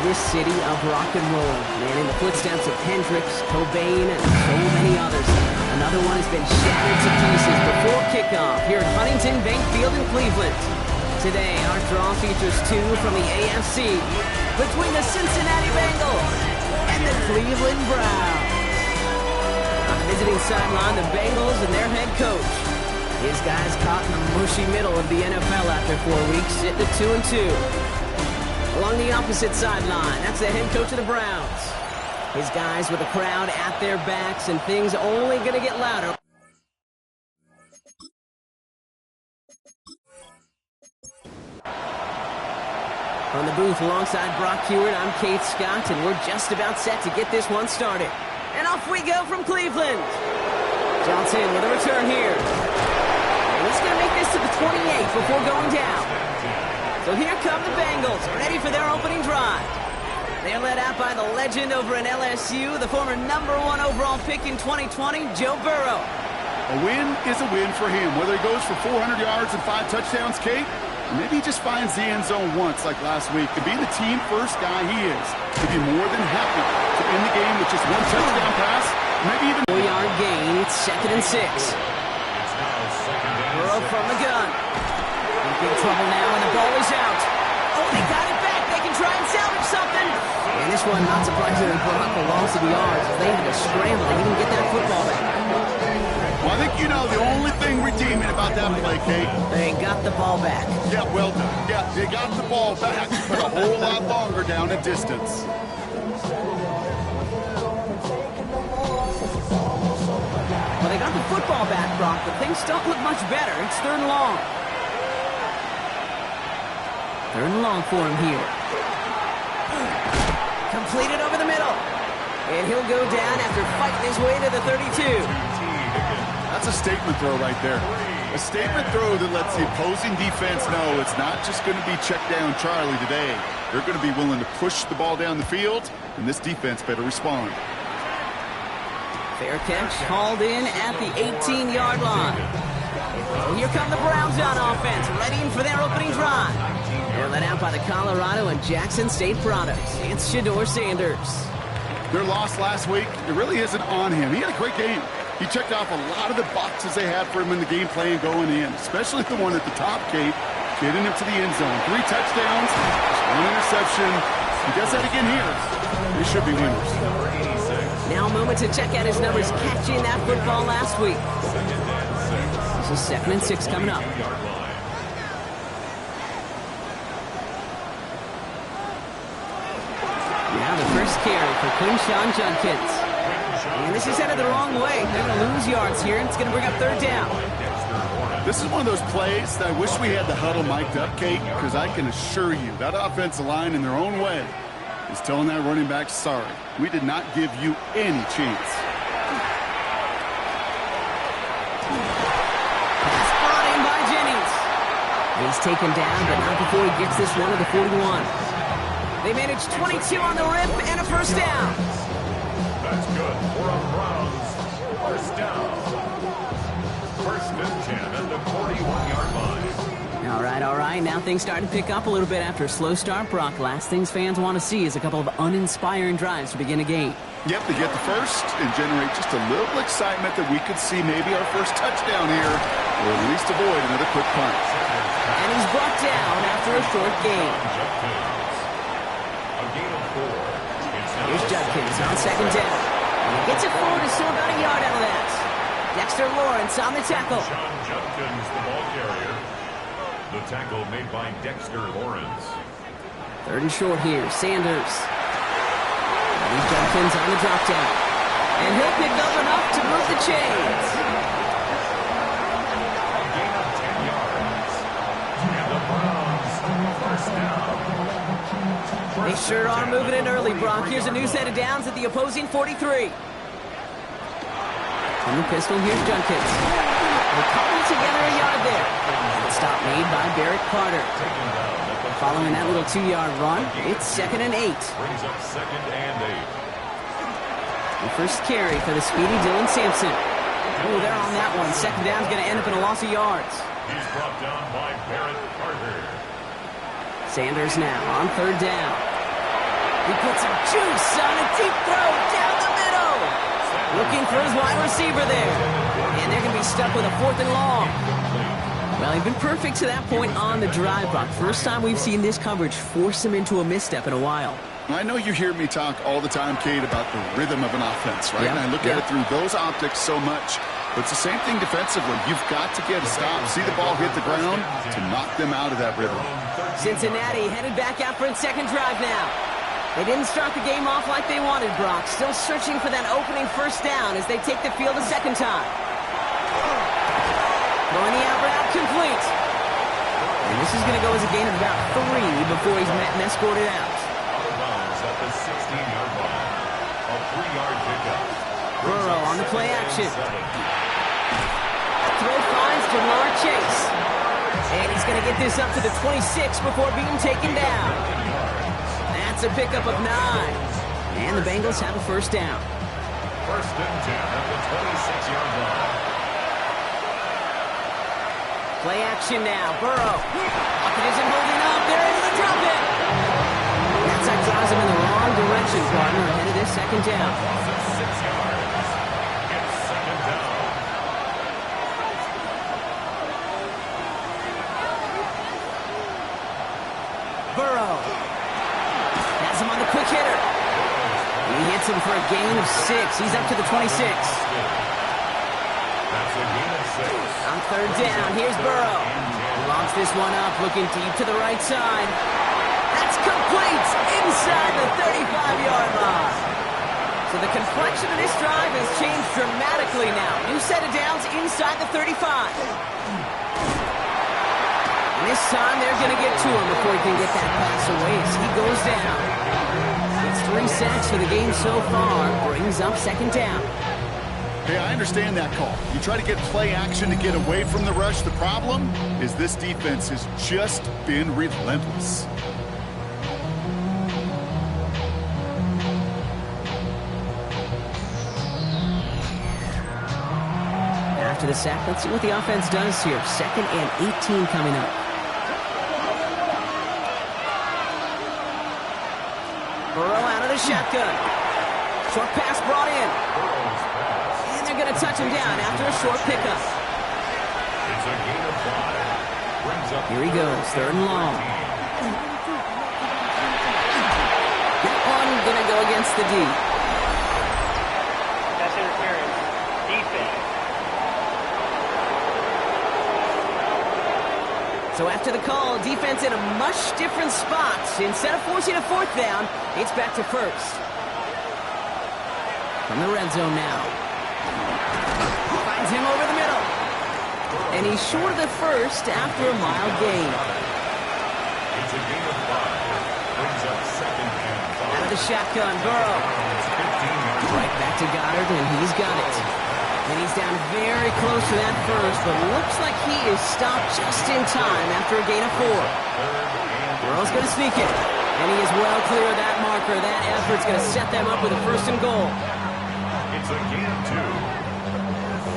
this city of rock and roll. Man, in the footsteps of Hendrix, Cobain, and so many others. Another one has been shattered to pieces before kickoff here at Huntington Bank Field in Cleveland. Today, our draw features two from the AFC between the Cincinnati Bengals and the Cleveland Browns. On the visiting sideline, the Bengals and their head coach. His guys caught in the mushy middle of the NFL after 4 weeks, sitting at 2-2. Along the opposite sideline, that's the head coach of the Browns. His guys with the crowd at their backs, and things only going to get louder. On the booth alongside Brock Hewitt, I'm Kate Scott, and we're just about set to get this one started. And off we go from Cleveland. Johnson with a return here. And he's going to make this to the 28 before going down. So here come the Bengals, ready for their opening drive. They're led out by the legend over in LSU, the former #1 overall pick in 2020, Joe Burrow. A win is a win for him, whether he goes for 400 yards and 5 touchdowns, Kate, or maybe he just finds the end zone once like last week. To be the team-first guy he is, he'd be more than happy to end the game with just 1 touchdown pass, maybe even 4-yard gain. It's 2nd and 6. Burrow from the gun. In big trouble now, and the ball is out. Oh, they got it back. They can try and salvage something. And this one, not surprisingly, Brock a loss of yards. They had to scramble to even get that football back. Well, I think you know the only thing redeeming about that play, Kate. They got the ball back. Yeah, well done. Yeah, they got the ball back, but a whole lot longer down a distance. Well, they got the football back, Brock, but things don't look much better. It's 3rd and long. 3rd and long for him here. Completed over the middle. And he'll go down after fighting his way to the 32. That's a statement throw right there. A statement throw that lets the opposing defense know it's not just going to be check down Charlie today. They're going to be willing to push the ball down the field, and this defense better respond. Fair catch, hauled in at the 18-yard line. And here come the Browns on offense, ready for their opening drive. They're led out by the Colorado and Jackson State products. It's Shedeur Sanders. Their loss last week, it really isn't on him. He had a great game. He checked off a lot of the boxes they had for him in the game plan going in, especially the one at the top, Kate, getting him to the end zone. 3 touchdowns, 1 interception. He does that again here. They should be winners. Now a moment to check out his numbers catching that football last week. This is 2nd and 6 coming up. Now the first carry for Quinshawn Judkins. And this is headed the wrong way. They're going to lose yards here, and it's going to bring up 3rd down. This is one of those plays that I wish we had the huddle mic'd up, Kate, because I can assure you that offensive line in their own way is telling that running back, sorry, we did not give you any chance. Pass brought in by Jennings. He's taken down, but not before he gets this one to the 41. They managed 22 on the rip and a 1st down. That's good for a Browns 1st down. 1st and 10 at the 41-yard line. All right. Now things starting to pick up a little bit after a slow start, Brock. Last things fans want to see is a couple of uninspiring drives to begin a game. Yep, they get the first and generate just a little excitement that we could see maybe our first touchdown here, or at least avoid another quick punt. And he's brought down after a short gain. Here's Judkins on 2nd down. And he gets it forward to still about a yard out of that. Dexter Lawrence on the tackle. Sean Judkins, the ball carrier. The tackle made by Dexter Lawrence. 3rd and short here. Sanders. And he's Judkins on the drop down. And he'll pick up enough to move the chains. A gain of 10 yards. And the Browns 1st down. They sure are moving in early, Brock. Here's a new set of downs at the opposing 43. From the pistol, here's Judkins. They're cobbled together a yard there. Stop made by Barrett Carter. Following that little 2-yard run, it's 2nd and 8. Brings up 2nd and 8. The first carry for the speedy Dylan Sampson. Oh, they're on that one. 2nd down's going to end up in a loss of yards. He's brought down by Barrett Carter. Sanders now on 3rd down. He puts some juice on a deep throw down the middle. Looking for his wide receiver there. And they're going to be stuck with a 4th and long. Well, he's been perfect to that point on the drive, Brock. First time we've seen this coverage force him into a misstep in a while. I know you hear me talk all the time, Kate, about the rhythm of an offense, right? Yep. And I look at it through those optics so much. But it's the same thing defensively. You've got to get a stop, see the ball hit the ground to knock them out of that rhythm. Cincinnati headed back out for its second drive now. They didn't start the game off like they wanted, Brock. Still searching for that opening first down as they take the field a second time. Throwing the out route complete. And this is going to go as a gain of about 3 before he's met and escorted out. At the 16-yard line. A 3-yard pickup. Burrow on the play action. Throw finds Jamar Chase. And he's going to get this up to the 26 before being taken down. That's a pickup of 9. And the Bengals have a first down. First and 10 at the 26-yard line. Play action now. Burrow. Pocket isn't holding up. They're able to drop it. That drives him in the wrong direction, partner. Ahead of this second down. 6 yards. It's second down. Burrow. Has him on the quick hitter. He hits him for a gain of 6. He's up to the 26. That's a gain of 6. On third down, here's Burrow. Launch this one up, looking deep to the right side. That's complete inside the 35-yard line. So the complexion of this drive has changed dramatically now. New set of downs inside the 35. And this time they're going to get to him before he can get that pass away as he goes down. It's 3 sacks for the game so far. Brings up second down. Hey, I understand that call. You try to get play action to get away from the rush. The problem is this defense has just been relentless. After the sack, let's see what the offense does here. 2nd and 18 coming up. Burrow out of the shotgun. Short pass brought in. And they're going to touch him down after a short pickup. It's a gain of 5. Brings up Here he goes, 3rd and long. That one going to go against the D. That's interference. Defense. So after the call, defense in a much different spot. Instead of forcing a 4th down, it's back to 1st. From the red zone now. Finds him over the middle. And he's short of the 1st after a mild gain. It's a gain of 5. Brings up 2nd and 5. Out of the shotgun, Burrow. 15 yards. Right back to Goddard, and he's got it. And he's down very close to that 1st, but looks like he is stopped just in time after a gain of 4. Burrow's going to sneak it. And he is well clear of that marker. That effort's going to set them up with a 1st and goal. It's a gain of 2.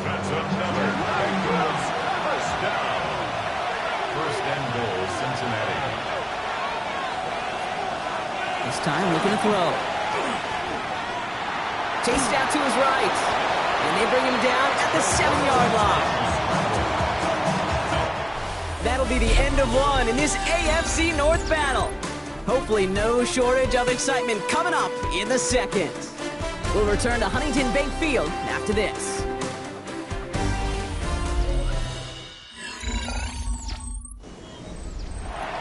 That's another Bengals first down. 1st and goal, Cincinnati. This time looking to throw. Chased out to his right. And they bring him down at the 7-yard line. That'll be the end of one in this AFC North battle. Hopefully no shortage of excitement coming up in the second. We'll return to Huntington Bank Field after this.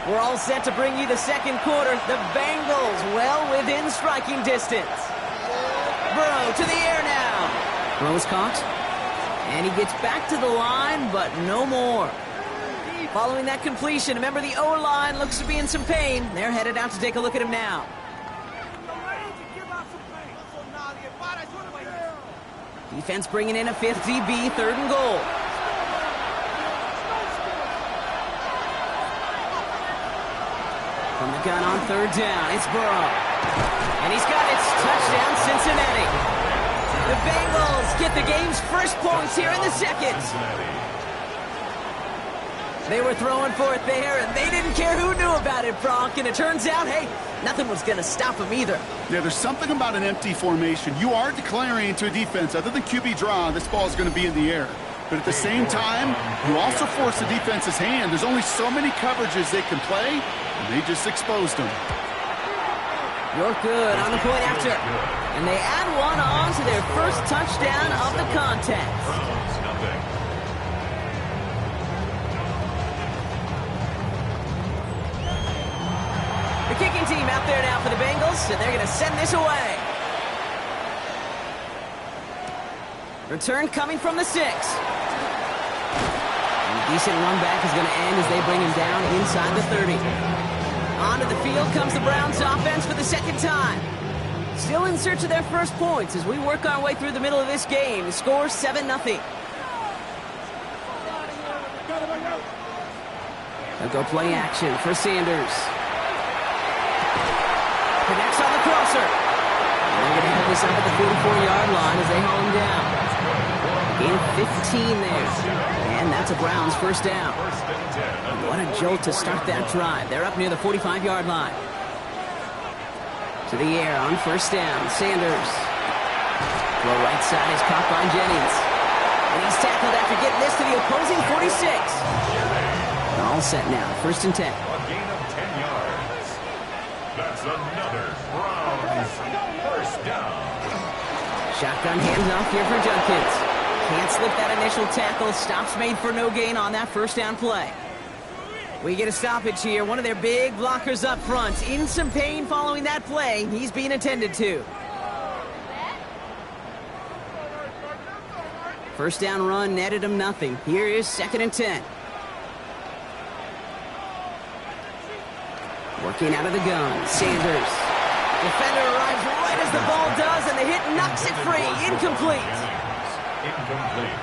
We're all set to bring you the second quarter. The Bengals well within striking distance. Burrow to the air now. Burrow's caught. And he gets back to the line, but no more. Following that completion, remember the O-line looks to be in some pain. They're headed out to take a look at him now. Defense bringing in a 5th DB, 3rd and goal. From the gun on 3rd down, it's Burrow. And he's got it. Touchdown, Cincinnati. The Bengals get the game's first points here in the second. They were throwing for it there, and they didn't care who knew about it, Bronk. And it turns out, hey, nothing was going to stop them either. Yeah, there's something about an empty formation. You are declaring to a defense, other than QB draw, this ball is going to be in the air. But at the same time, you also force the defense's hand. There's only so many coverages they can play, and they just exposed them. You're good on the point after. And they add one on to their first touchdown of the contest. The kicking team out there now for the Bengals, and they're going to send this away. Return coming from the 6. A decent run back is going to end as they bring him down inside the 30. Onto the field comes the Browns offense for the second time. Still in search of their first points as we work our way through the middle of this game. The score 7-0. They'll go play action for Sanders. Connects on the crosser. And they're going to have this up at the 44-yard line as they haul him down. Gain of 15 there. And that's a Browns first down. What a jolt to start that drive. They're up near the 45-yard line. To the air on first down. Sanders. Throw right side is caught by Jennings. And he's tackled after getting this to the opposing 46. All set now. First and 10. A gain of 10 yards. That's another Browns first down. Shotgun handoff here for Judkins. Can't slip that initial tackle. Stops made for no gain on that first down play. We get a stoppage here. One of their big blockers up front. In some pain following that play. He's being attended to. First down run netted him nothing. Here is second and 10. Working out of the gun. Sanders. Defender arrives right as the ball does, and the hit knocks it free. Incomplete. Incomplete.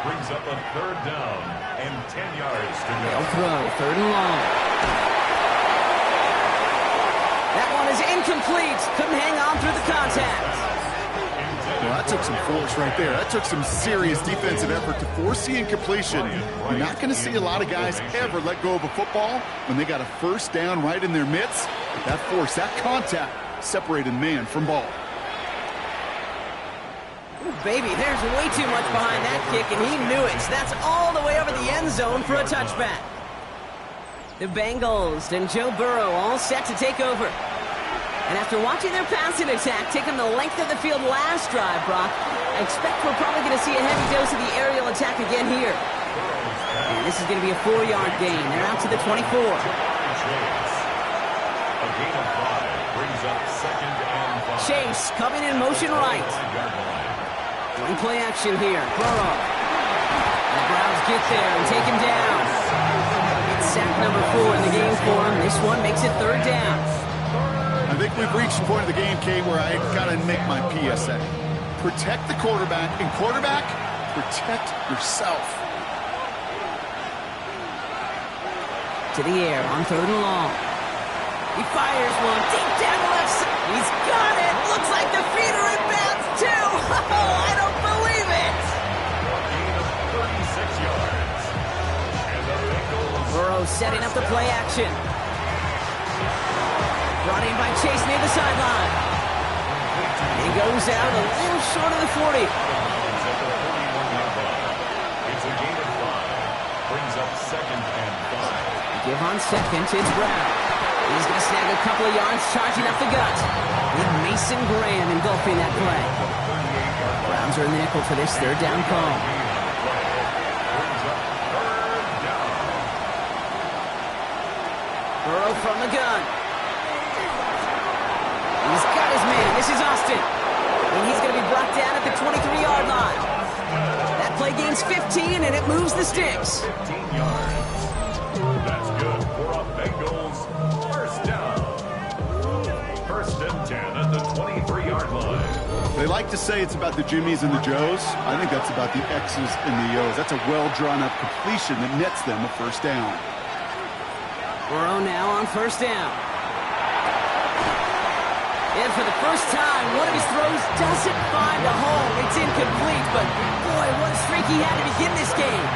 Brings up a third down and 10 yards to go. They'll throw. Third and long. That one is incomplete. Couldn't hang on through the contact. Well, that took some force right there. That took some serious defensive effort to force the incompletion. You're not going to see a lot of guys ever let go of a football when they got a first down right in their midst. That force, that contact, separated man from ball. Ooh, baby, there's way too much behind that kick, and he knew it. That's all the way over the end zone for a touchback. The Bengals and Joe Burrow all set to take over. And after watching their passing attack take them the length of the field last drive, Brock, I expect we're probably going to see a heavy dose of the aerial attack again here. And this is going to be a 4-yard gain. They're out to the 24. A gain of 5 brings up second and 5. Chase coming in motion right. One play action here. Burrow. The Browns get there and take him down. It's sack number 4 in the game for him. This one makes it third down. I think we've reached the point of the game, Kay, where I got to make my PSA. Protect the quarterback, and quarterback, protect yourself. To the air on third and long. He fires one deep down the left side. He's got it. Looks like the feet are in bounds, too. Oh, I don't believe it. Gain of 36 yards. And the Bengals. Burrow setting up the play action. Brought in by Chase near the sideline. He goes out a little short of the 40. It's a gain of 5. Brings up second and 5. Give on second, it's Brown. He's going to snag a couple of yards, charging up the gut. With Mason Graham engulfing that play. Browns are in the nickel for this third down call. Burrow from the gun. He's got his man. This is Austin. And he's going to be brought down at the 23-yard line. That play gains 15, and it moves the sticks. 15 yards. That's good for a Bengals first down. First and 10 at the 23-yard line. They like to say it's about the Jimmies and the Joes. I think that's about the X's and the O's. That's a well-drawn-up completion that nets them a first down. Burrow now on first down. And for the first time, one of his throws doesn't find a home. It's incomplete, but boy, what a streak he had to begin this game.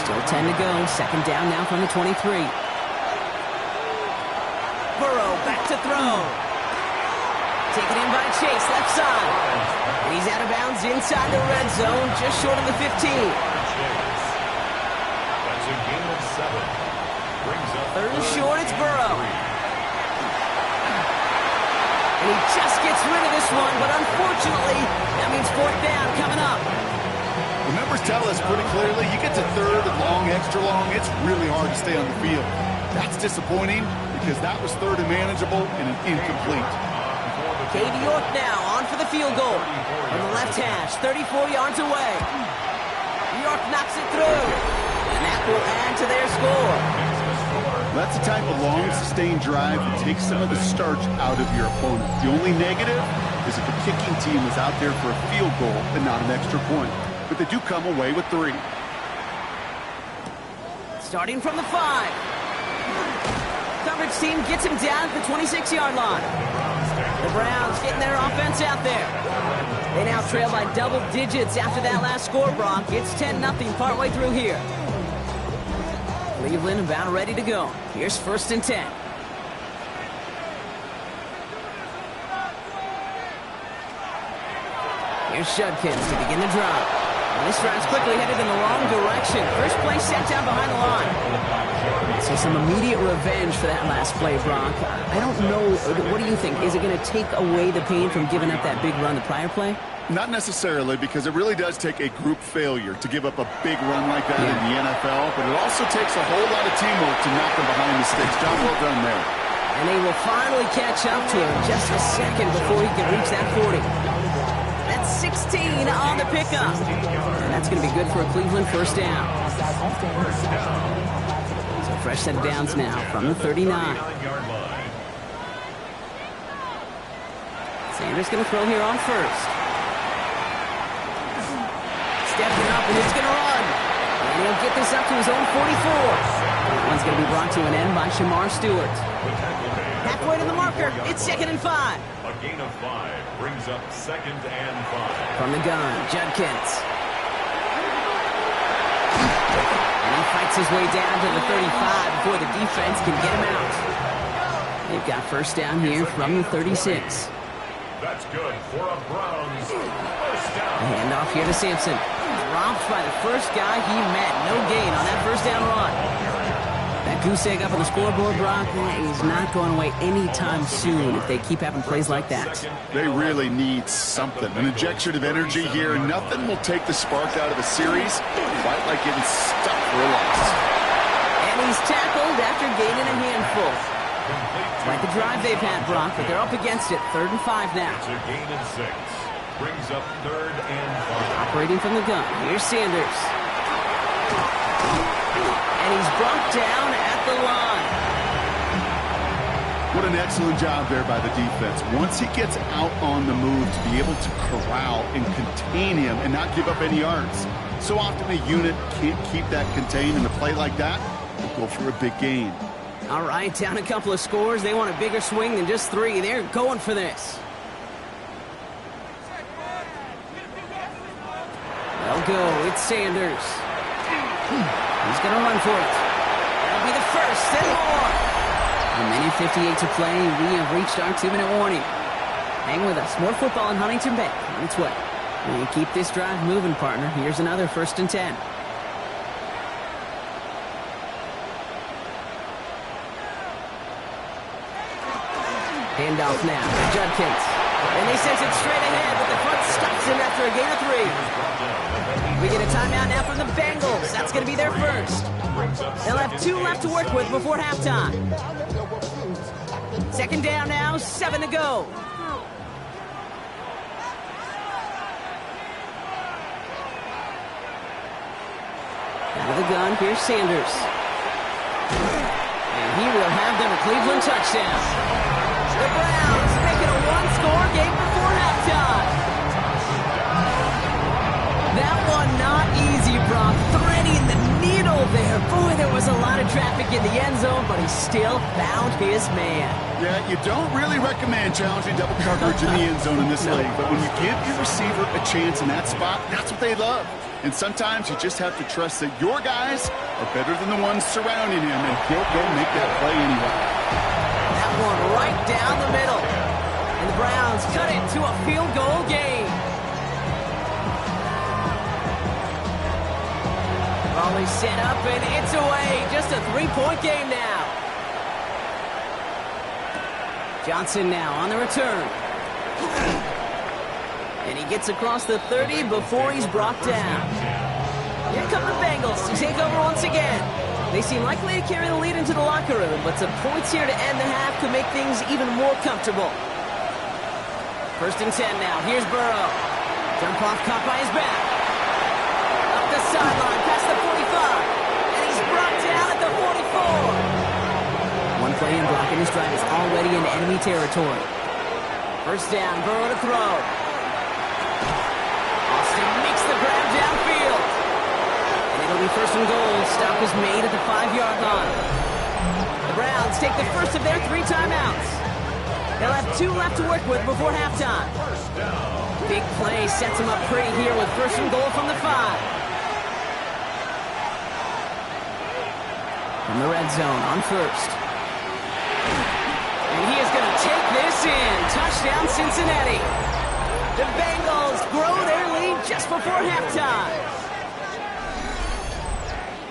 Still 10 to go. Second down now from the 23. Burrow back to throw. Taken in by Chase, left side. And he's out of bounds inside the red zone, just short of the 15. That's a gain of 7. Brings up Third and short, it's Burrow. And he just gets rid of this one, but unfortunately, that means fourth down coming up. The numbers tell us pretty clearly, you get to third and long, extra long, it's really hard to stay on the field. That's disappointing because that was third and manageable and an incomplete. Katie York now on for the field goal. On the left hash, 34 yards away. York knocks it through. And that will add to their score. That's the type of long, sustained drive that takes some of the starch out of your opponent. The only negative is if the kicking team is out there for a field goal and not an extra point. But they do come away with 3. Starting from the 5. Coverage team gets him down at the 26-yard line. The Browns getting their offense out there. They now trail by double digits after that last score, Brock. It's 10-0 partway through here. Cleveland about ready to go. Here's first and 10. Here's Judkins to begin the drive. And this drive's quickly headed in the wrong direction. First play set down behind the line. So some immediate revenge for that last play, Brock. I don't know. What do you think? Is it going to take away the pain from giving up that big run the prior play? Not necessarily, because it really does take a group failure to give up a big run like that in the NFL, but it also takes a whole lot of teamwork to knock them behind the sticks. Job well done there. And they will finally catch up to him just a second before he can reach that 40. That's 16 on the pickup. And that's going to be good for a Cleveland first down. So fresh set of downs now from the 39. Sanders going to throw here on first. Stepping up, and it's going to run. And he'll get this up to his own 44. That one's going to be brought to an end by Shamar Stewart. Halfway to the marker, it's 2nd and 5. A gain of 5 brings up 2nd and 5. From the gun, Judkins. And he fights his way down to the 35 before the defense can get him out. They've got first down here from the 36. That's good for a Browns first down. The handoff here to Sampson. Dropped by the first guy he met. No gain on that first down run. That goose egg up on the scoreboard, Brock, is not going away anytime soon if they keep having plays like that. They really need something. An injection of energy here. Nothing will take the spark out of a series quite like getting stuck for a loss. And he's tackled after gaining a handful. Like the drive they've had, Brock, but they're up against it. 3rd and 5 now. It's a gain of 6. Brings up 3rd and 5. Operating from the gun. Here's Sanders. And he's brought down at the line. What an excellent job there by the defense. Once he gets out on the move, to be able to corral and contain him and not give up any yards. So often a unit can't keep that contained, and a play like that will go for a big gain. All right, down a couple of scores. They want a bigger swing than just 3. They're going for this. They'll go. It's Sanders. He's going to run for it. That'll be the first and more. A minute 58 to play. We have reached our 2-minute warning. Hang with us. More football in Huntington Bank on its way. We keep this drive moving, partner. Here's another 1st and 10. Handoff now to Judkins. And they send it straight ahead, but the front stops him after a gain of 3. We get a timeout now from the Bengals. That's going to be their first. They'll have 2 left to work with before halftime. 2nd down now, 7 to go. Out of the gun, here's Sanders. And he will have them a Cleveland touchdown. The Browns making a 1-score game before halftime. That one not easy, Brock. Threading the needle there. Boy, there was a lot of traffic in the end zone, but he still found his man. Yeah, you don't really recommend challenging double coverage in the end zone in this league, but when you give your receiver a chance in that spot, that's what they love. And sometimes you just have to trust that your guys are better than the ones surrounding him, and he'll go make that play anyway. That one right down the middle. And the Browns cut it to a field goal game. Raleigh set up, and it's away. Just a 3-point game now. Johnson now on the return. And he gets across the 30 before he's brought down. Here come the Bengals to take over once again. They seem likely to carry the lead into the locker room, but some points here to end the half could make things even more comfortable. 1st and 10 now. Here's Burrow. Jump off caught by his back. Up the sideline, past the 45. And he's brought down at the 44. One play in blocking his drive is already in enemy territory. 1st down, Burrow to throw. Austin makes the grab downfield. And it'll be 1st and goal. Stop is made at the 5-yard line. The Browns take the first of their 3 timeouts. They'll have 2 left to work with before halftime. Big play sets them up pretty here with 1st and goal from the 5. From the red zone on 1st. And he is going to take this in. Touchdown, Cincinnati. The Bengals grow their lead just before halftime.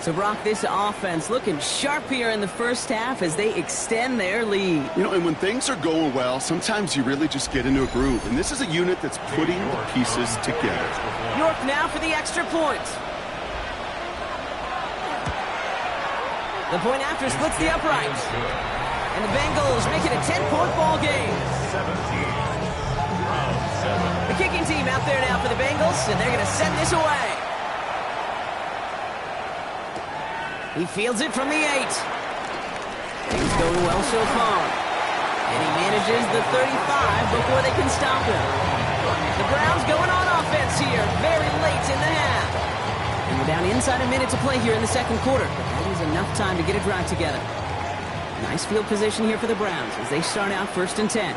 So, Brock, this offense looking sharp here in the first half as they extend their lead. You know, and when things are going well, sometimes you really just get into a groove. And this is a unit that's putting the pieces together. York now for the extra point. The point after splits the uprights. And the Bengals make it a 10-point ball game. The kicking team out there now for the Bengals, and they're going to send this away. He fields it from the 8. Things going well so far. And he manages the 35 before they can stop him. The Browns going on offense here, very late in the half. And we're down inside a minute to play here in the 2nd quarter. That is enough time to get a drive together. Nice field position here for the Browns as they start out 1st and 10.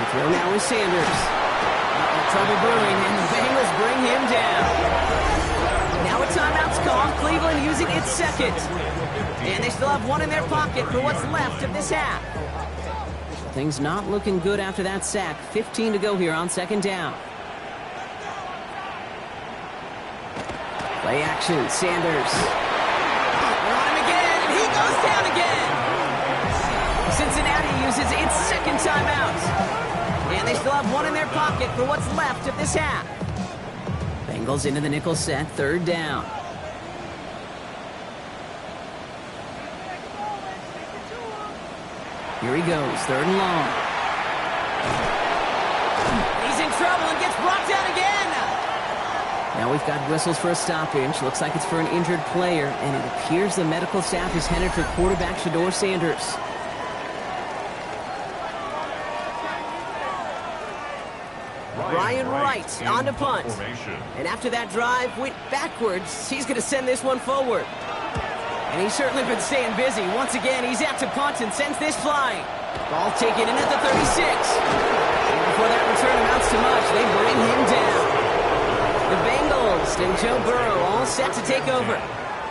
The throw now is Sanders. Trouble brewing, and the Bengals bring him down. Now a timeout's called. Cleveland using its 2nd. And they still have 1 in their pocket for what's left of this half. Things not looking good after that sack. 15 to go here on 2nd down. Play action, Sanders. They're on him again, and he goes down again. Cincinnati uses its 2nd timeout. And they still have 1 in their pocket for what's left of this half. Bengals into the nickel set, 3rd down. Here he goes, 3rd and long. He's in trouble and gets brought down again. Now we've got whistles for a stoppage. Looks like it's for an injured player, and it appears the medical staff is headed for quarterback Shedeur Sanders. Ryan Wright on to punt. And after that drive went backwards, he's going to send this one forward. And he's certainly been staying busy. Once again, he's out to punt and sends this flying. Ball taken in at the 36. And before that return amounts to much, they bring him down. The Bengals and Joe Burrow all set to take over.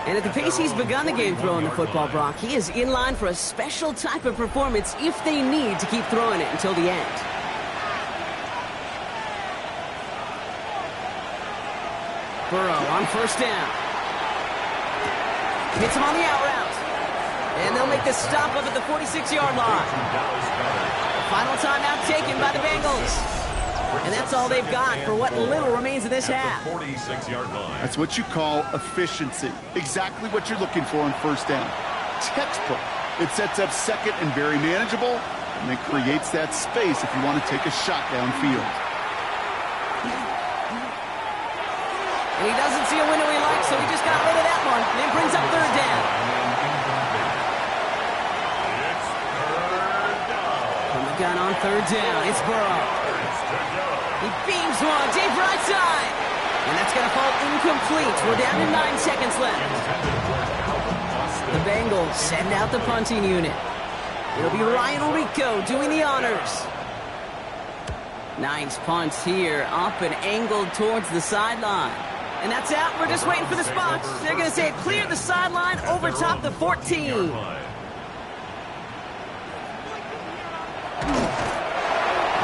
And at the pace he's begun the game throwing the football, Brock, he is in line for a special type of performance if they need to keep throwing it until the end. Burrow on 1st down. Hits him on the out route. And they'll make the stop up at the 46-yard line. The final timeout taken by the Bengals. And that's all they've got for what little remains of this half. 46-yard line. That's what you call efficiency. Exactly what you're looking for on 1st down. Textbook. It sets up 2nd and very manageable, and it creates that space if you want to take a shot downfield. And he doesn't see a window he likes, so he just got rid of that one. And it brings up 3rd down. From the gun on 3rd down, it's Burrow. He beams one, deep right side. And that's going to fall incomplete. We're down to 9 seconds left. The Bengals send out the punting unit. It'll be Ryan Rico doing the honors. Nice punch here, up and angled towards the sideline. And that's out. We're just waiting for the spot. They're going to say it cleared the sideline over top the 14.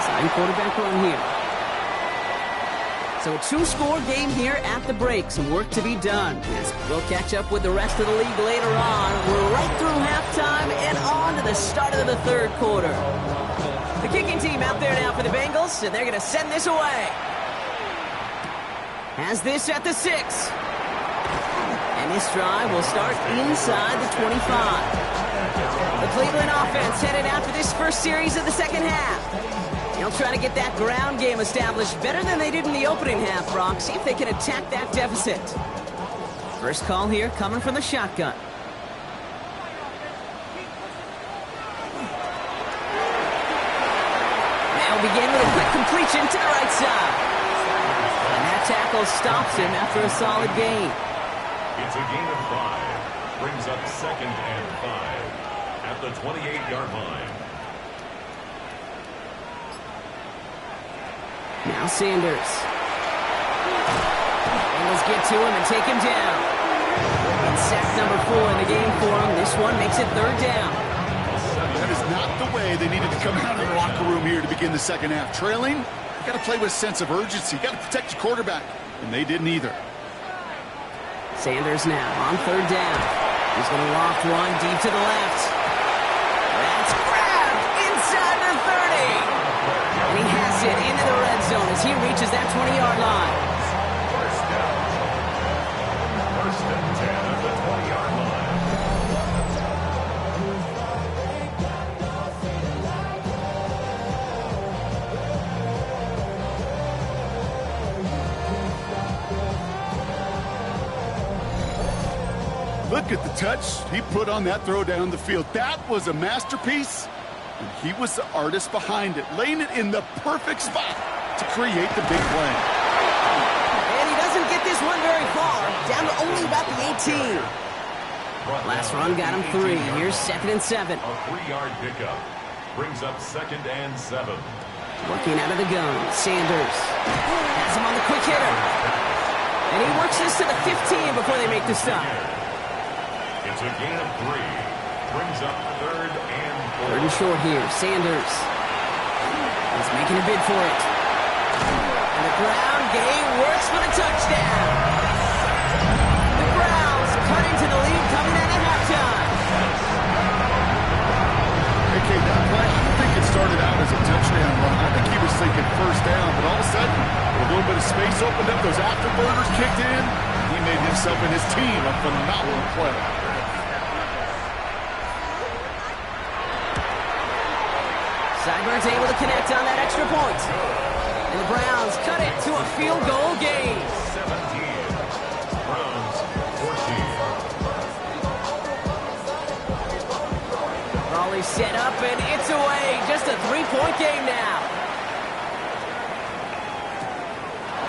Sign quarterback run here. So a two-score game here at the break. Some work to be done. Yes, we'll catch up with the rest of the league later on. We're right through halftime and on to the start of the third quarter. The kicking team out there now for the Bengals, and they're going to send this away. Has this at the 6. And this drive will start inside the 25. The Cleveland offense headed out for this first series of the second half. They'll try to get that ground game established better than they did in the opening half, Brock. See if they can attack that deficit. First call here coming from the shotgun. They'll begin with a quick completion to the right side. And that tackle stops him after a solid gain. It's a gain of 5. Brings up 2nd and 5 at the 28-yard line. Now Sanders. Bengals get to him and take him down. And sack number 4 in the game for him. This one makes it 3rd down. That is not the way they needed to come out of the locker room here to begin the second half. Trailing, you got to play with a sense of urgency. You got to protect your quarterback. And they didn't either. Sanders now on 3rd down. He's going to loft one deep to the left. That's grabbed inside the 30. And he has it into the red zone as he reaches that 20-yard line. First down. First and 10 at the 20-yard line. Look at the touch he put on that throw down the field. That was a masterpiece. And he was the artist behind it, laying it in the perfect spot to create the big play. And he doesn't get this one very far, down to only about the 18. Last run got him 3. Here's 2nd and 7. A 3-yard pickup. Brings up 2nd and 7. Working out of the gun, Sanders has him on the quick hitter. And he works this to the 15 before they make the stop. It's a gain of 3. Brings up 3rd and 4. 3rd and short here. Sanders is making a bid for it. And the ground game works for the touchdown. The Browns cut into the lead coming out of halftime. Okay, that play, I don't think it started out as a touchdown run. I think he was thinking first down, but all of a sudden, a little bit of space opened up, those afterburners kicked in, and he made himself and his team a phenomenal play. Seibert's able to connect on that extra point. And the Browns cut it to a field goal game. 17. Browns 14. Raleigh set up and it's away. Just a 3-point game now.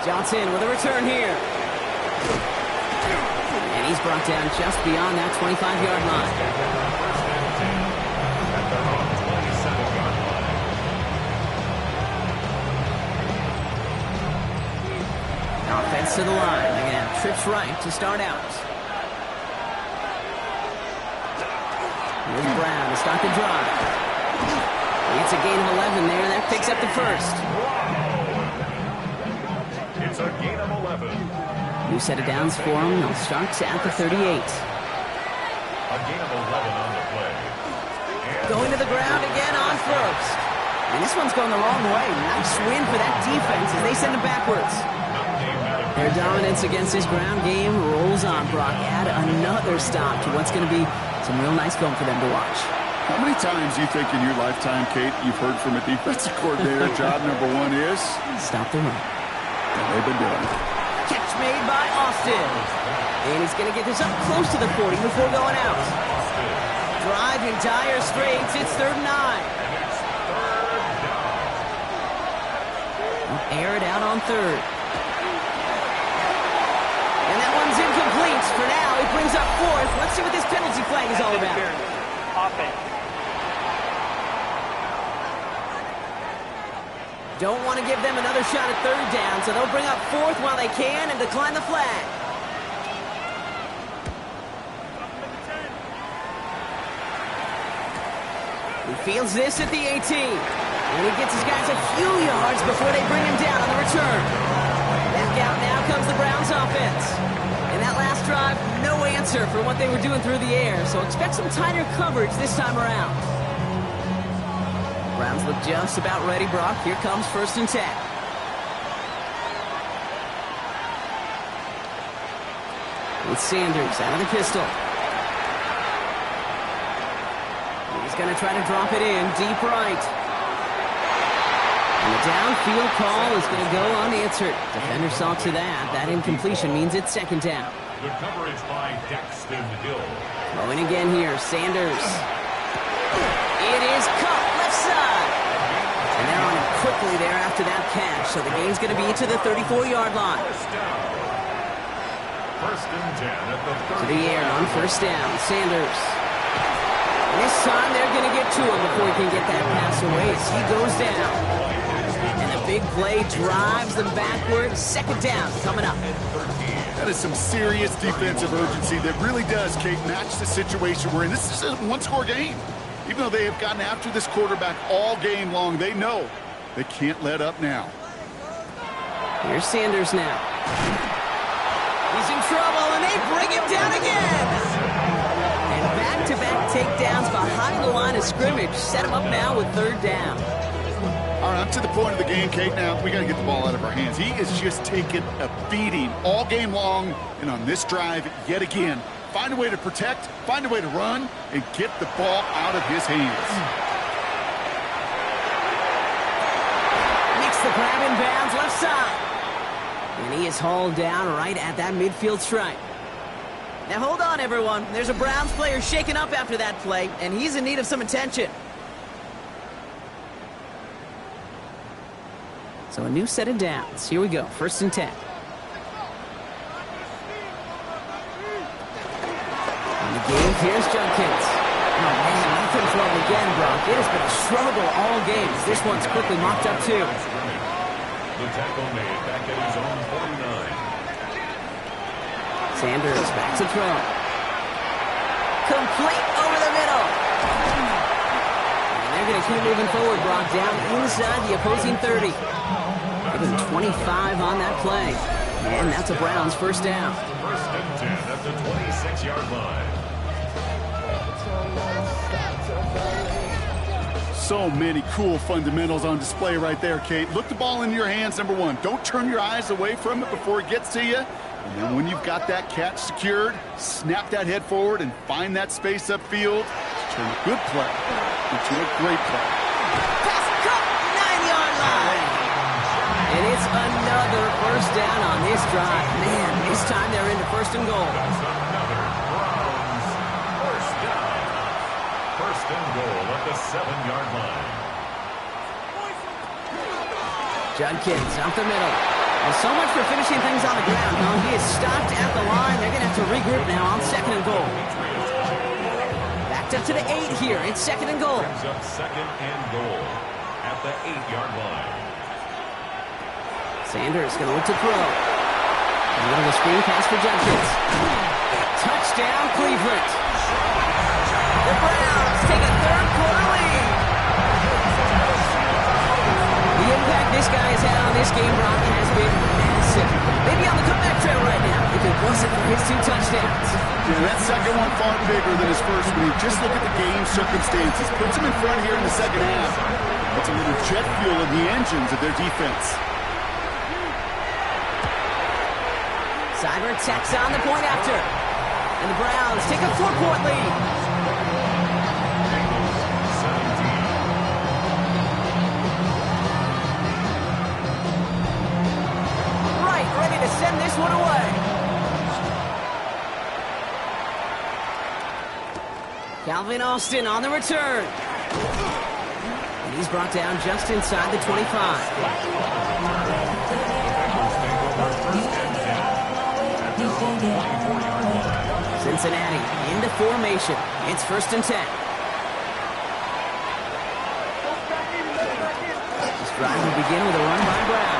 Johnson with a return here. And he's brought down just beyond that 25-yard line. Offense to the line. They're going to have trips right to start out. Here's Brown to start the drive. It's a gain of 11 there. That picks up the first. It's a gain of 11. New set of downs for him. They'll start at the 38. A gain of 11 on the play. And Going to the ground again on first. And this one's going the wrong way. Nice win for that defense as they send it backwards. Their dominance against this ground game rolls on, Brock. Add another stop to what's going to be some real nice film for them to watch. How many times do you think in your lifetime, Kate, you've heard from a defensive coordinator, job number 1 is? Stop the run. And they've been doing it. Catch made by Austin. And he's going to get this up close to the 40 before going out. Drive in dire straits. It's 3rd and 9. Air it out on 3rd. And that one's incomplete for now. It brings up 4th. Let's see what this penalty flag is all about. Offense. Don't want to give them another shot at third down, so they'll bring up fourth while they can and decline the flag. He fields this at the 18. And he gets his guys a few yards before they bring him down on the return. Back out now comes the Browns offense. In that last drive, no answer for what they were doing through the air, so expect some tighter coverage this time around. Browns look just about ready, Brock. Here comes 1st and 10. With Sanders out of the pistol. He's going to try to drop it in deep right. And the downfield call is going to go unanswered. Defender saw to that. That incompletion means it's 2nd down. The coverage by Daxton Hill. Throwing again here, Sanders. It is caught left side. And they're on it quickly there after that catch. So the game's going to be to the 34-yard line. First down. 1st and 10 at the 30. To the air on 1st down, Sanders. This time they're going to get to him before he can get that pass away as he goes down. And the big play drives them backwards. 2nd down coming up. That is some serious defensive urgency that really does, Kate, match the situation we're in. This is a one-score game. Even though they have gotten after this quarterback all game long, they know they can't let up now. Here's Sanders now. He's in trouble, and they bring him down again. And back-to-back takedowns behind the line of scrimmage set him up now with 3rd down. All right, I'm to the point of the game, Kate. Now, we got to get the ball out of our hands. He is just taking a beating all game long, and on this drive, yet again, find a way to protect, find a way to run, and get the ball out of his hands. Makes the grab in bounds left side. And he is hauled down right at that midfield stripe. Now hold on, everyone. There's a Browns player shaken up after that play, and he's in need of some attention. So a new set of downs. Here we go. 1st and 10. On the game, here's Judkins. Oh, man, he's in trouble again, Brock. It has been a struggle all game. This one's quickly mocked up, too. The tackle made back at his own 49. Sanders back to throw. Complete over the middle. And they're going to keep moving forward, Brock, down inside the opposing 30. Give him 25 on that play. And that's a Browns 1st down. 1st and 10 at the 26-yard line. So many cool fundamentals on display right there, Kate. Look the ball into your hands, number one. Don't turn your eyes away from it before it gets to you. And then when you've got that catch secured, snap that head forward and find that space upfield. Turn a good play into a great play. Pass cut, 9-yard line. And it's another 1st down on this drive. Man, this time they're into 1st and goal. That's another Browns 1st down. 1st and goal at the 7-yard line. Judkins up the middle. And so much for finishing things on the ground. No, he is stopped at the line. They're going to have to regroup now on 2nd and goal. Backed up to the 8 here. It's 2nd and goal. Brings up 2nd and goal at the 8-yard line. Sanders going to look to throw. And a little screen pass for Judkins. Touchdown, Cleveland. The Browns take a 3rd quarter lead. The impact this guy has had on this game, Brock, has been massive. Maybe on the comeback trail right now if it wasn't for his 2 touchdowns. Yeah, that second one far bigger than his first one. You just look at the game circumstances. Puts him in front here in the 2nd half. That's a little jet fuel in the engines of their defense. Seibert tacks on the point after. And the Browns take a 4-point lead. Bengals 17. Right, ready to send this one away. Calvin Austin on the return. And he's brought down just inside the 25. Cincinnati into formation. It's 1st and 10. He's Drive will begin with a run by Brown.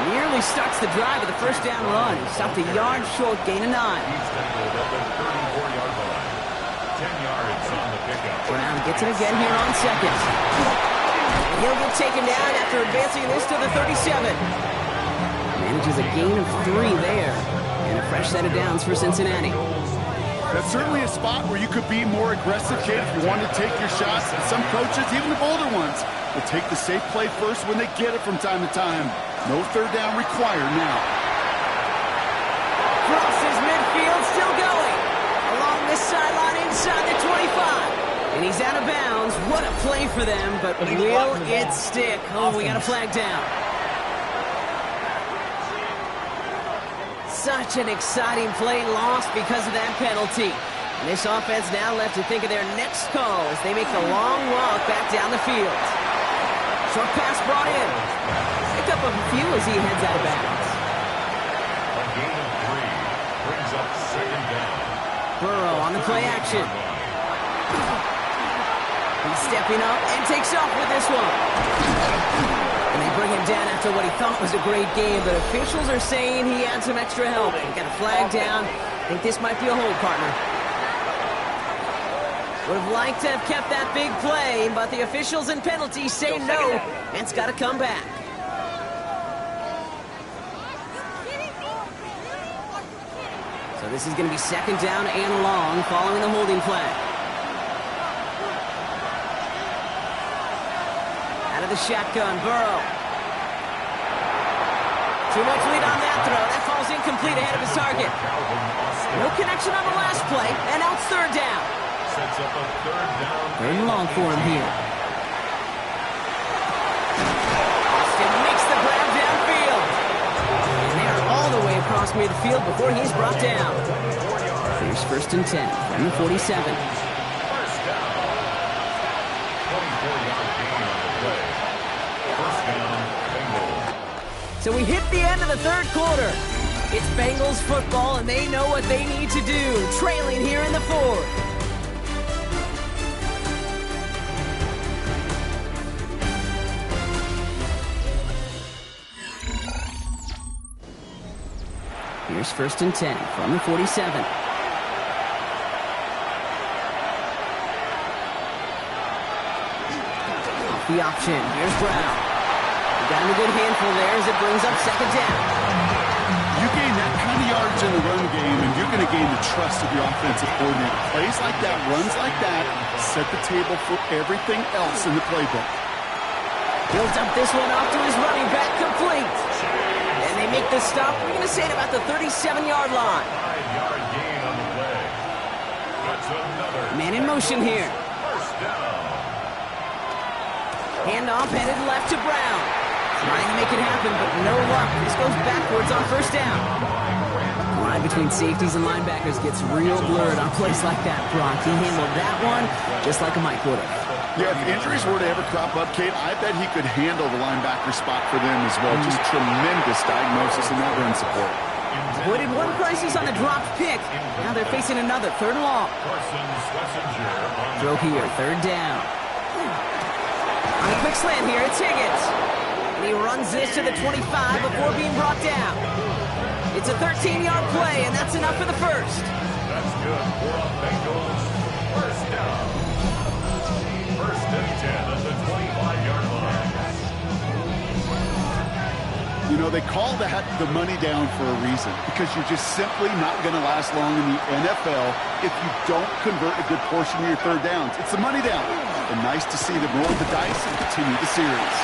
Nearly starts the drive with a first down run. He stopped a yard short, gain of 9. He's tackled at the 34-yard line. 10 yards on the pickup. Brown gets it again here on second. And he'll get taken down after advancing this to the 37. Manages a gain of 3 there. And a fresh set of downs for Cincinnati. That's certainly a spot where you could be more aggressive, kid, if you want to take your shots. And some coaches, even the bolder ones, will take the safe play first when they get it from time to time. No third down required now. Crosses midfield, still going. Along this sideline inside the 25. And he's out of bounds. What a play for them, but will it stick? Oh, we got a flag down. Such an exciting play lost because of that penalty. And this offense now left to think of their next call as they make the long walk back down the field. Short pass brought in. Pick up a few as he heads out of bounds. A gain of 3 brings up second down. Burrow on the play action. He's stepping up and takes off with this one. And they bring him down after what he thought was a great game, but officials are saying he had some extra help. He got a flag down. I think this might be a hold, partner. Would have liked to have kept that big play, but the officials and penalties say no, and it's got to come back. So this is going to be second down and long following the holding flag. Out of the shotgun, Burrow. Too much lead on that throw. That falls incomplete ahead of his target. No connection on the last play, and now it's third down. Sets up a third down. Third and long for him here. Austin makes the grab downfield. And they are all the way across midfield before he's brought down. Here's first and 10 from the 47. First down. 24-yard gain on the play. First down, Bengals. So we hit the end of the third quarter. It's Bengals football, and they know what they need to do, trailing here in the fourth. Here's first and 10 from the 47. Off the option. Here's Brown. He got him a good handful there as it brings up second down. You gain that kind of yards in the run game, and you're going to gain the trust of your offensive coordinator. Plays like that, runs like that, set the table for everything else in the playbook. He'll dump this one off to his running back, complete. And they make the stop, we're going to say, at about the 37-yard line. 5-yard gain on the play. That's another. Man in motion here. First down. Handoff headed left to Brown. Trying to make it happen, but no luck. This goes backwards on first down. The line between safeties and linebackers gets real blurred on plays like that, Brock. He handled that one just like a Mike would have. Yeah, if injuries were to ever crop up, Kate, I bet he could handle the linebacker spot for them as well. Just tremendous diagnosis in that run support. Avoided one crisis on the dropped pick. Now they're facing another, third and long. Throw here, third down. On a quick slant here, it's Higgins. And he runs this to the 25 before being brought down. It's a 13-yard play, and that's enough for the first. That's good for the Bengals. First down. First and 10 at the 25-yard line. You know, they call that the money down for a reason, because you're just simply not going to last long in the NFL if you don't convert a good portion of your third downs. It's the money down. And nice to see them roll the dice and continue the series.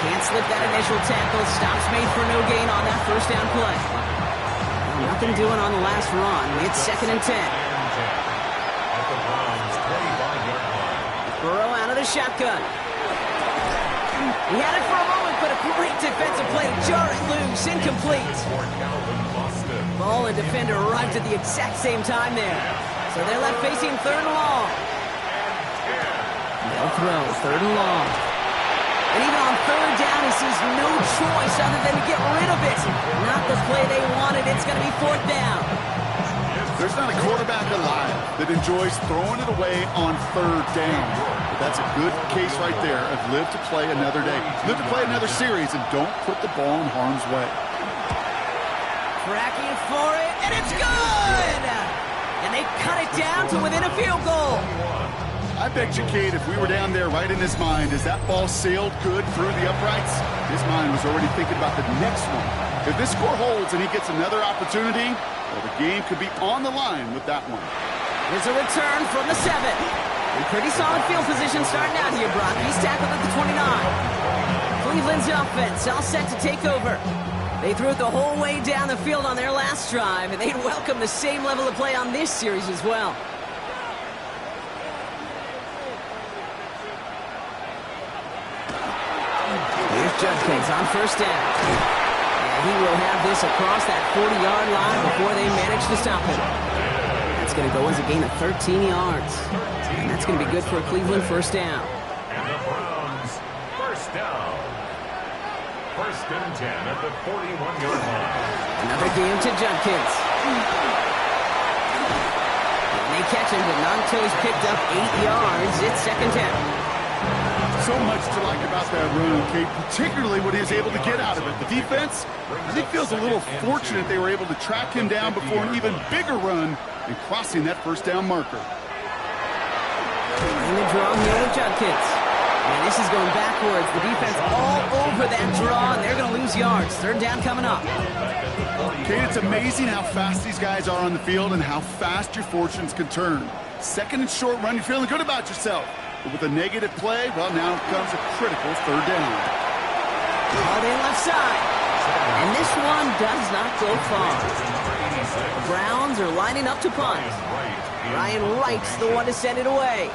Can't slip that initial tackle. Stops made for no gain on that first down play. Well, nothing doing on the last run. It's second and 10. At the Browns' 25-yard line. Burrow out of the shotgun. He had it for a moment, but a great defensive play to jar it loose. Incomplete. Ball and defender arrived at the exact same time there. So they're left facing third and long. They'll throw, third and long. And even on third down, he sees no choice other than to get rid of it. Not the play they wanted. It's going to be fourth down. There's not a quarterback alive that enjoys throwing it away on third down. But that's a good case right there of live to play another day. Live to play another series and don't put the ball in harm's way. Cracking for it, and it's good! And they cut it down to within a field goal. I bet you, Kate, if we were down there right in his mind, as that ball sailed good through the uprights, his mind was already thinking about the next one. If this score holds and he gets another opportunity, well, the game could be on the line with that one. Here's a return from the 7. In pretty solid field position starting out here, Brock. He's tackled at the 29. Cleveland's offense all set to take over. They threw it the whole way down the field on their last drive, and they'd welcome the same level of play on this series as well. Here's Judkins on first down. And he will have this across that 40-yard line before they manage to stop him. That's going to go as a gain of 13 yards. And that's going to be good for a Cleveland first down. And the Browns, first down. First and 10 at the 41-yard line. Another game to Judkins. And they catch him, but not until he's picked up 8 yards. It's second down. So much to like about that run, Kate, particularly what he was able to get out of it. The defense, I think, feels a little fortunate they were able to track him down before an even bigger run and crossing that first down marker. In the draw here with Judkins. And this is going backwards. The defense all over that draw, and they're going to lose yards. Third down coming up. Kate, it's amazing how fast these guys are on the field and how fast your fortunes can turn. Second and short run, you're feeling good about yourself. But with a negative play, well, now comes a critical third down. All in left side. And this one does not go far. The Browns are lining up to punt. Ryan Wright's the one to send it away.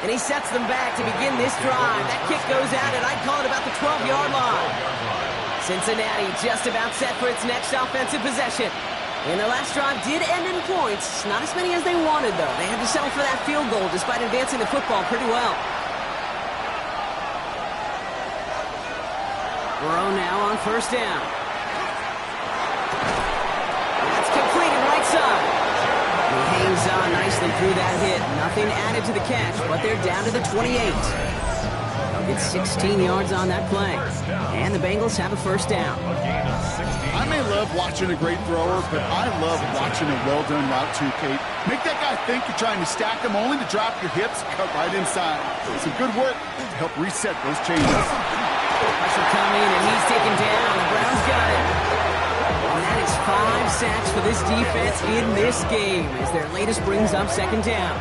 And he sets them back to begin this drive. That kick goes out, and I'd call it about the 12-yard line. Cincinnati just about set for its next offensive possession. And their last drive did end in points. Not as many as they wanted, though. They had to settle for that field goal despite advancing the football pretty well. Burrow now on first down. That's completed right side. He hangs on nicely through that hit. Nothing added to the catch, but they're down to the 28. It's 16 yards on that play. And the Bengals have a first down. I may love watching a great thrower, but I love watching a well-done route too, Kate. Make that guy think you're trying to stack him only to drop your hips, cut right inside. Some good work to help reset those changes. Pressure coming, and he's taken down. The Browns got it. And that is 5 sacks for this defense in this game as their latest brings up second down.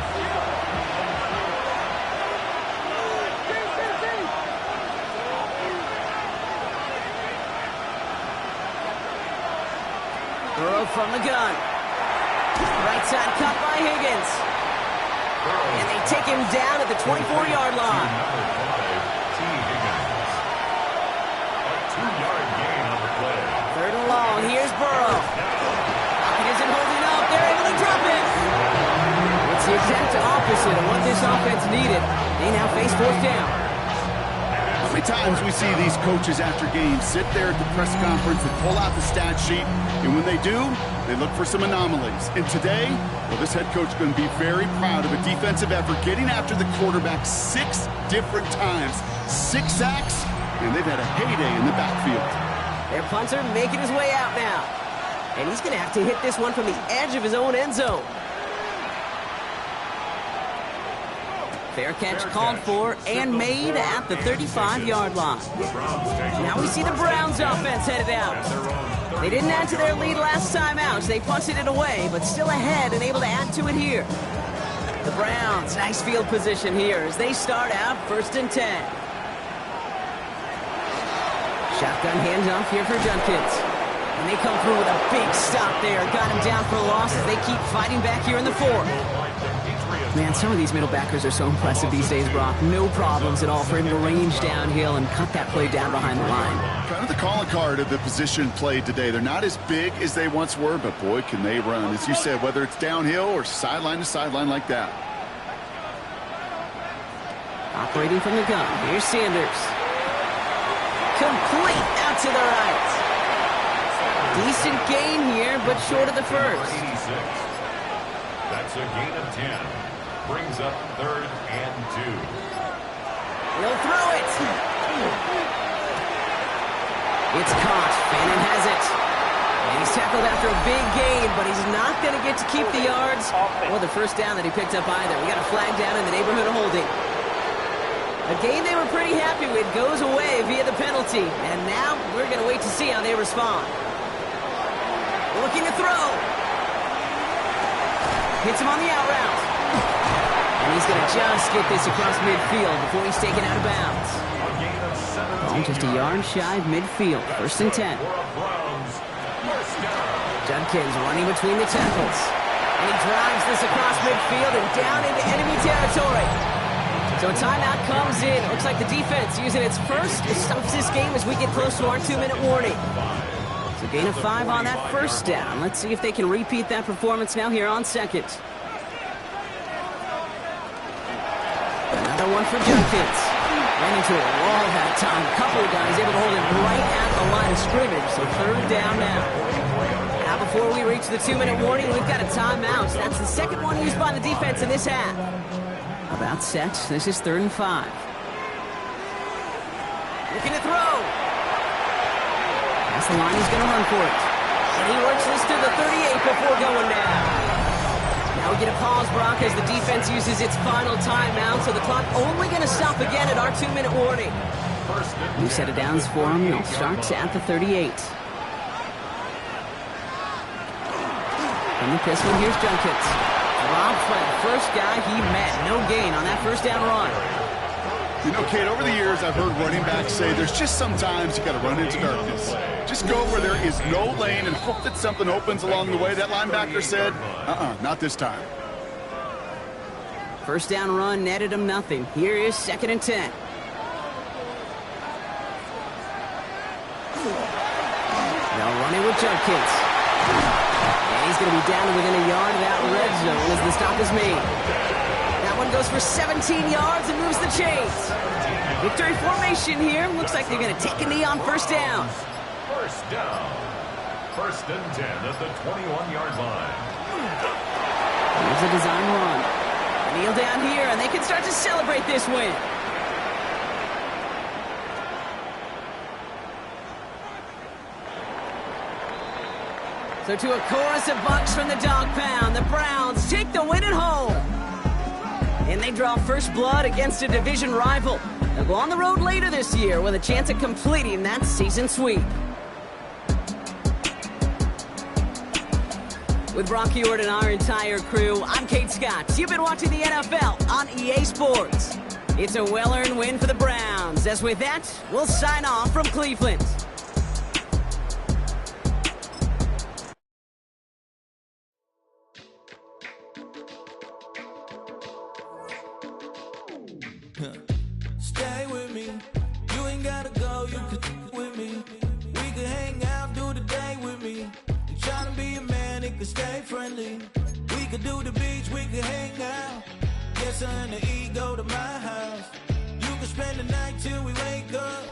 Burrow from the gun. Right side cut by Higgins. And they take him down at the 24-yard line. Third and long. Here's Burrow. Pocket isn't holding up. They're able to drop it. It's the exact opposite of what this offense needed. They now face fourth down. How many times we see these coaches after games sit there at the press conference and pull out the stat sheet, and when they do, they look for some anomalies. And today, well, this head coach is going to be very proud of a defensive effort getting after the quarterback 6 different times. 6 sacks, and they've had a heyday in the backfield. Their punter making his way out now. And he's going to have to hit this one from the edge of his own end zone. Fair catch called for and made at the 35-yard line. Now we see the Browns offense headed out. They didn't add to their lead last time out, so they punted it away, but still ahead and able to add to it here. The Browns, nice field position here as they start out first and 10. Shotgun handoff here for Judkins. And they come through with a big stop there. Got him down for a loss as they keep fighting back here in the fourth. Man, some of these middle backers are so impressive these days, Brock. No problems at all for him to range downhill and cut that play down behind the line. Kind of the calling card of the position played today. They're not as big as they once were, but boy, can they run. As you said, whether it's downhill or sideline to sideline like that. Operating from the gun. Here's Sanders. Complete out to the right. Decent gain here, but short of the first. That's a gain of 10. Brings up 3rd and 2. He'll throw it. It's caught. Fannin has it. And he's tackled after a big gain, but he's not going to get to keep the yards or the first down that he picked up either. We got a flag down in the neighborhood of holding. A game they were pretty happy with goes away via the penalty, and now we're going to wait to see how they respond. Looking to throw. Hits him on the out route. And he's going to just get this across midfield before he's taken out of bounds. Ball just a yard shy of midfield. 1st and 10. Judkins running between the tackles. And he drives this across midfield and down into enemy territory. So a timeout comes in. Looks like the defense using its first to stop this game as we get close to our 2-minute warning. So gain of 5 on that first down. Let's see if they can repeat that performance now here on 2nd. Another one for Judkins. Ran into a wall that time. A couple of guys able to hold him right at the line of scrimmage. So 3rd down now. Now before we reach the 2-minute warning, we've got a timeout. That's the second one used by the defense in this half. About set. This is 3rd and 5. Looking to throw. That's the line. He's going to run for it. And he works this to the 38 before going down. Now we get a pause, Brock, as the defense uses its final timeout, so the clock only going to stop again at our 2-minute warning. New set of downs for him. They'll start at the 38. From the pistol, here's Judkins. Dropped by the first guy he met. No gain on that first down run. You know, Kate, over the years, I've heard running backs say there's just sometimes you got to run into darkness. Just go where there is no lane and hope that something opens along the way. That linebacker said, not this time. First down run netted him nothing. Here is 2nd and 10. Now running with Judkins. And he's going to be down to within a yard of that red zone as the stop is made. That one goes for 17 yards and moves the chains. Victory formation here. Looks like they're going to take a knee on first down. First down. 1st and 10 at the 21-yard line. Here's a design run. Kneel down here, and they can start to celebrate this win. So to a chorus of bucks from the dog pound, the Browns take the win at home. And they draw first blood against a division rival. They'll go on the road later this year with a chance at completing that season sweep. With Brock Huard and our entire crew, I'm Kate Scott. You've been watching the NFL on EA Sports. It's a well-earned win for the Browns. As with that, we'll sign off from Cleveland. Stay with me. You ain't gotta go, you could with me. We could hang out, do the day with me. You tryna be a man, it could stay friendly. We could do the beach, we could hang out. Get something to eat, go to my house. You could spend the night till we wake up.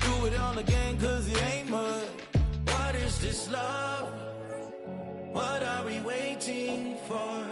Do it all again, cause it ain't much. What is this love? What are we waiting for?